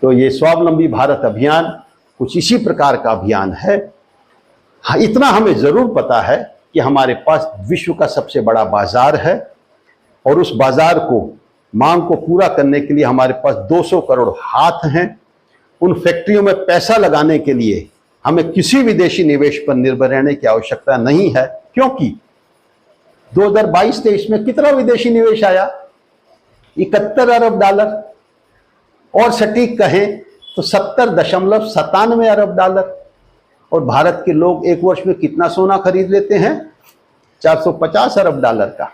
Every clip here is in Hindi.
तो ये स्वावलंबी भारत अभियान कुछ इसी प्रकार का अभियान है। हाँ, इतना हमें जरूर पता है कि हमारे पास विश्व का सबसे बड़ा बाजार है और उस बाजार को मांग को पूरा करने के लिए हमारे पास 200 करोड़ हाथ हैं। उन फैक्ट्रियों में पैसा लगाने के लिए हमें किसी विदेशी निवेश पर निर्भर रहने की आवश्यकता नहीं है, क्योंकि 2022-23 में कितना विदेशी निवेश आया? 71 अरब डॉलर, और सटीक कहें तो 70.97 अरब डॉलर। और भारत के लोग एक वर्ष में कितना सोना खरीद लेते हैं? 450 अरब डॉलर का।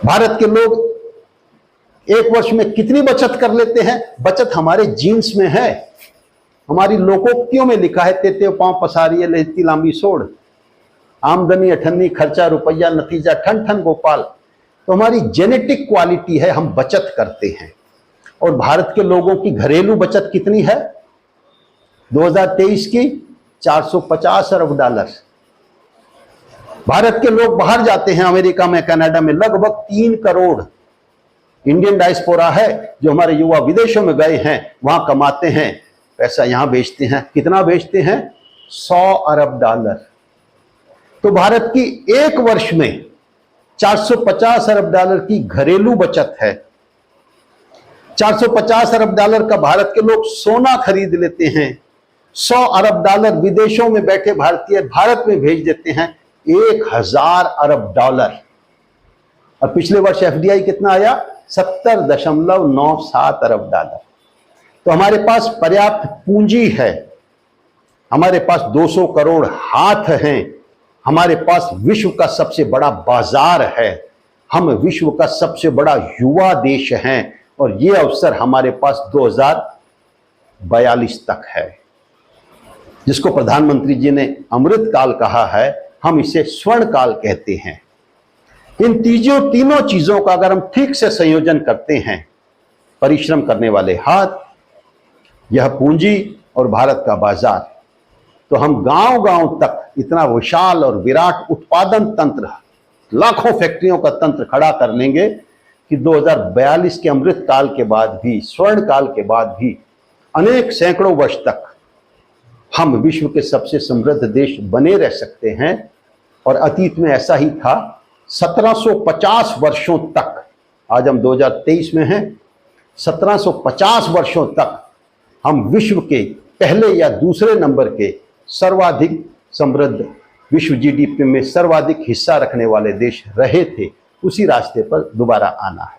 भारत के लोग एक वर्ष में कितनी बचत कर लेते हैं? बचत हमारे जीन्स में है, हमारी लोकोक्तियों में लिखा है, तेते पांव पसारिए लेती लांबी सोड़, आमदनी अठन्नी खर्चा रुपया नतीजा ठन ठन गोपाल। तो हमारी जेनेटिक क्वालिटी है, हम बचत करते हैं। और भारत के लोगों की घरेलू बचत कितनी है 2023 की? 450 अरब डॉलर। भारत के लोग बाहर जाते हैं, अमेरिका में, कनाडा में, लगभग 3 करोड़ इंडियन डायस्पोरा है जो हमारे युवा विदेशों में गए हैं, वहां कमाते हैं, पैसा यहां बेचते हैं। कितना बेचते हैं? 100 अरब डॉलर। तो भारत की एक वर्ष में 450 अरब डॉलर की घरेलू बचत है। 450 अरब डॉलर का भारत के लोग सोना खरीद लेते हैं। 100 अरब डॉलर विदेशों में बैठे भारतीय भारत में भेज देते हैं, 1000 अरब डॉलर। और पिछले वर्ष एफडीआई कितना आया? 70.97 अरब डॉलर। तो हमारे पास पर्याप्त पूंजी है, हमारे पास 200 करोड़ हाथ हैं, हमारे पास विश्व का सबसे बड़ा बाजार है, हम विश्व का सबसे बड़ा युवा देश हैं, और ये अवसर हमारे पास 2042 तक है, जिसको प्रधानमंत्री जी ने अमृत काल कहा है, हम इसे स्वर्ण काल कहते हैं। इन तीनों चीजों का अगर हम ठीक से संयोजन करते हैं, परिश्रम करने वाले हाथ, यह पूंजी और भारत का बाजार, तो हम गांव-गांव तक इतना विशाल और विराट उत्पादन तंत्र, लाखों फैक्ट्रियों का तंत्र खड़ा कर लेंगे कि 2042 के अमृत काल के बाद भी, स्वर्ण काल के बाद भी अनेक सैकड़ों वर्ष तक हम विश्व के सबसे समृद्ध देश बने रह सकते हैं। और अतीत में ऐसा ही था। 1750 वर्षों तक, आज हम 2023 में हैं, 1750 वर्षों तक हम विश्व के पहले या दूसरे नंबर के सर्वाधिक समृद्ध, विश्व जीडीपी में सर्वाधिक हिस्सा रखने वाले देश रहे थे। उसी रास्ते पर दोबारा आना है।